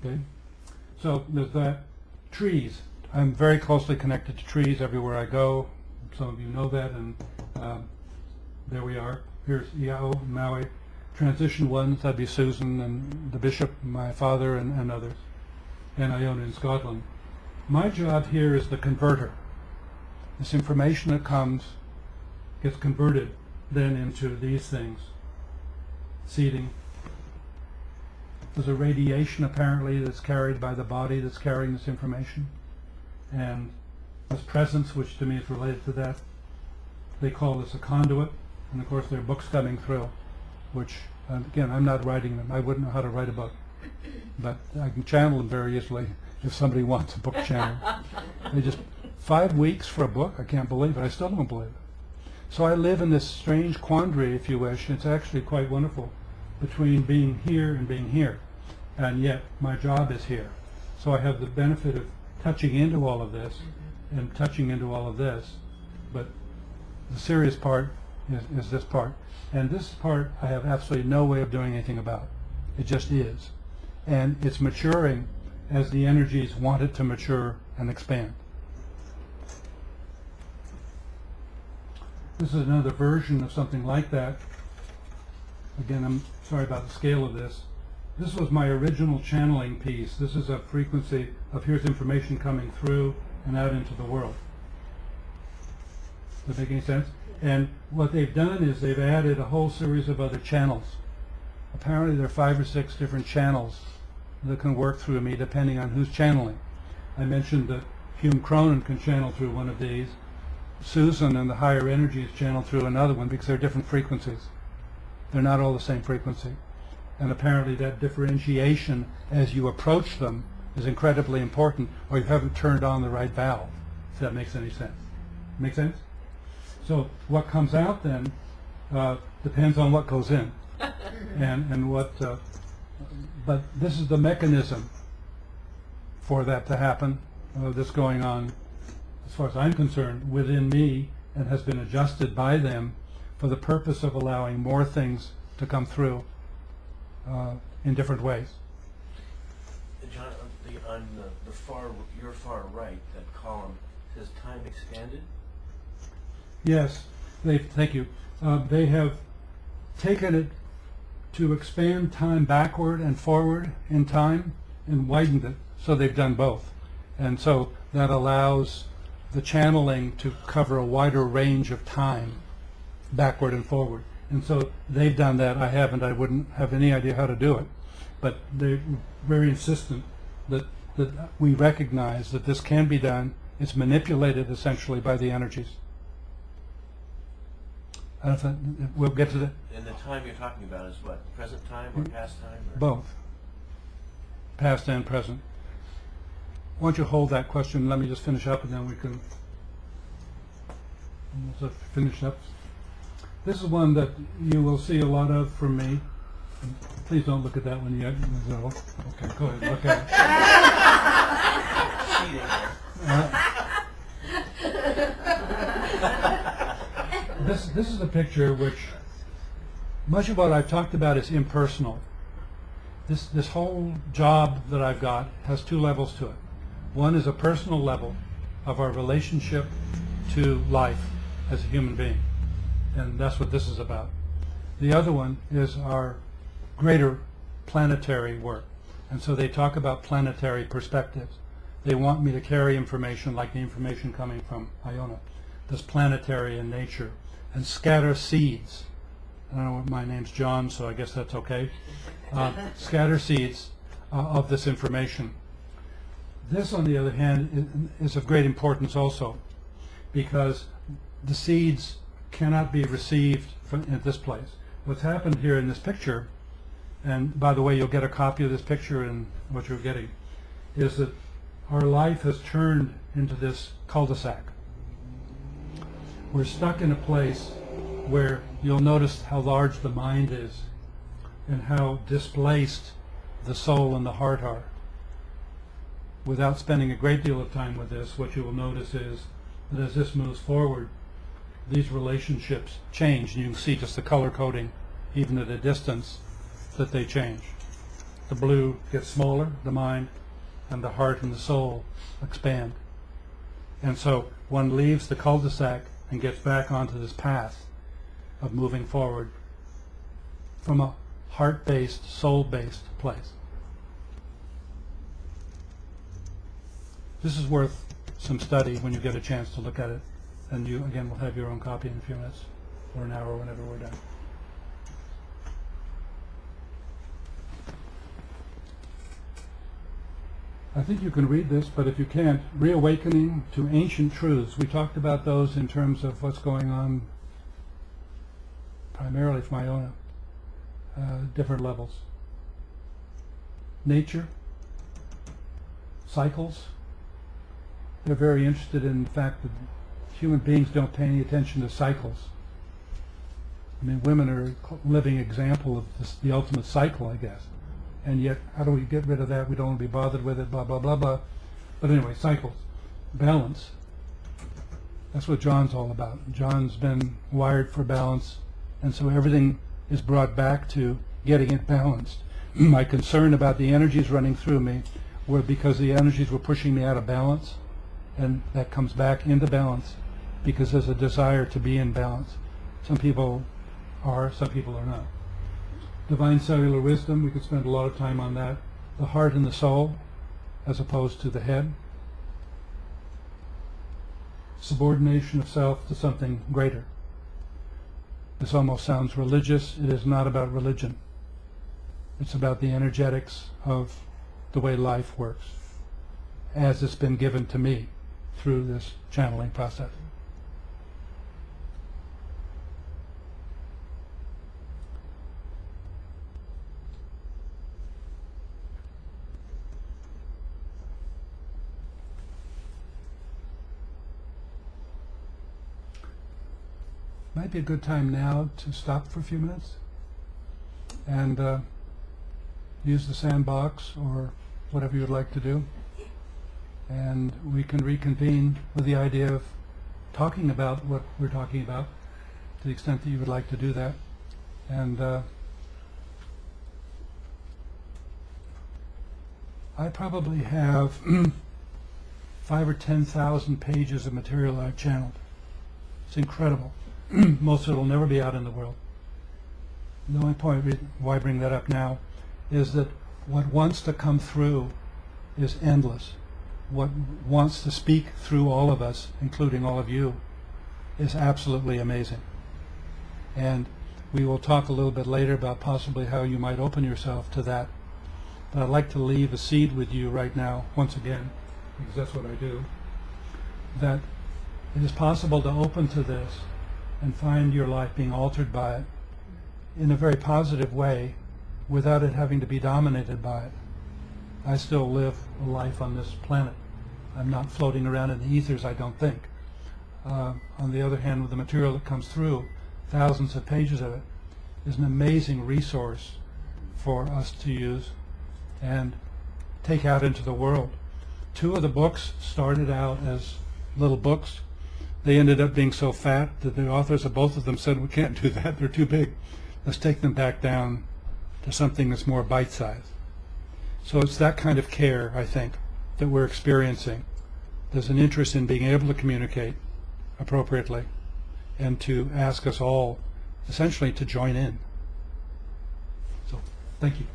Okay, so there's that. Trees. I'm very closely connected to trees everywhere I go. Some of you know that, and there we are. Here's Iao, Maui. Transition ones, that'd be Susan and the bishop, my father, and others, and Iona in Scotland. My job here is the converter. This information that comes gets converted then into these things. Seeding. There's a radiation apparently that's carried by the body that's carrying this information. And this presence, which to me is related to that. They call this a conduit. And of course there are books coming through, which, again, I'm not writing them. I wouldn't know how to write a book. But I can channel them very easily if somebody wants a book channel. They just, 5 weeks for a book? I can't believe it. I still don't believe it. So I live in this strange quandary, if you wish. It's actually quite wonderful, between being here and being here. And yet my job is here. So I have the benefit of touching into all of this and touching into all of this. But the serious part is this part. And this part I have absolutely no way of doing anything about. It just is. And it's maturing as the energies want it to mature and expand. This is another version of something like that. Again, I'm sorry about the scale of this. This was my original channeling piece. This is a frequency of here's information coming through and out into the world. Does that make any sense? And what they've done is they've added a whole series of other channels. Apparently there are 5 or 6 different channels that can work through me depending on who's channeling. I mentioned that Hume Cronin can channel through one of these. Susan and the higher energies channel through another one because they're different frequencies. They're not all the same frequency. And apparently that differentiation as you approach them is incredibly important, or you haven't turned on the right valve, if that makes any sense. Make sense? So what comes out then depends on what goes in. and what, but this is the mechanism for that to happen, this going on, as far as I'm concerned, within me, and has been adjusted by them for the purpose of allowing more things to come through in different ways. John, on your far right, that column says time expanded? Yes, thank you. They have taken it to expand time backward and forward in time and widened it, so they've done both. And so that allows the channeling to cover a wider range of time backward and forward. And so they've done that. I haven't. I wouldn't have any idea how to do it. But they're very insistent that we recognize that this can be done. It's manipulated essentially by the energies. I don't know if we'll get to that. And the time you're talking about is what? Present time or past time? Or? Both. Past and present. Why don't you hold that question? Let me just finish up, and then we can almost finish up. This is one that you will see a lot of from me. Please don't look at that one yet. Okay, go ahead. Look at it. This is a picture which much of what I've talked about is impersonal. This whole job that I've got has 2 levels to it. One is a personal level of our relationship to life as a human being, and that's what this is about. The other one is our greater planetary work, and so they talk about planetary perspectives. They want me to carry information like the information coming from Iona, that's planetary in nature, and scatter seeds. I don't know what, my name's John, so I guess that's okay. Scatter seeds of this information. This, on the other hand, is of great importance also, because the seeds cannot be received at this place. What's happened here in this picture, and by the way, you'll get a copy of this picture in what you're getting, is that our life has turned into this cul-de-sac. We're stuck in a place where you'll notice how large the mind is and how displaced the soul and the heart are. Without spending a great deal of time with this, what you will notice is that as this moves forward, these relationships change. You can see just the color coding, even at a distance, that they change. the blue gets smaller, the mind, and the heart and the soul expand. And so one leaves the cul-de-sac and gets back onto this path of moving forward from a heart-based, soul-based place. This is worth some study when you get a chance to look at it. And you, again, will have your own copy in a few minutes, or an hour, whenever we're done. I think you can read this, but if you can't, Reawakening to Ancient Truths. We talked about those in terms of what's going on primarily from Iona, different levels. Nature, cycles. They're very interested in the fact that human beings don't pay any attention to cycles. I mean, women are a living example of this, the ultimate cycle, I guess. And yet, how do we get rid of that? We don't want to be bothered with it, blah, blah, blah, blah. But anyway, cycles. Balance. That's what John's all about. John's been wired for balance, and so everything is brought back to getting it balanced. My concern about the energies running through me were because the energies were pushing me out of balance, and that comes back into balance because there's a desire to be in balance. Some people are, some people are not. Divine cellular wisdom, we could spend a lot of time on that. The heart and the soul, as opposed to the head. Subordination of self to something greater. This almost sounds religious. It is not about religion. It's about the energetics of the way life works, as it's been given to me through this channeling process. Might be a good time now to stop for a few minutes and use the sandbox or whatever you'd like to do, and we can reconvene with the idea of talking about what we're talking about, to the extent that you would like to do that. And I probably have 5,000 or 10,000 pages of material I've channeled. It's incredible. Most of it will never be out in the world. The only point why I bring that up now is that what wants to come through is endless. What wants to speak through all of us, including all of you, is absolutely amazing. And we will talk a little bit later about possibly how you might open yourself to that. But I'd like to leave a seed with you right now, once again, because that's what I do, that it is possible to open to this and find your life being altered by it in a very positive way without it having to be dominated by it. I still live a life on this planet. I'm not floating around in the ethers, I don't think. On the other hand, with the material that comes through, thousands of pages of it, is an amazing resource for us to use and take out into the world. 2 of the books started out as little books. They ended up being so fat that the authors of both of them said, we can't do that, they're too big. Let's take them back down to something that's more bite-sized. So it's that kind of care, I think, that we're experiencing. There's an interest in being able to communicate appropriately and to ask us all, essentially, to join in. So, thank you.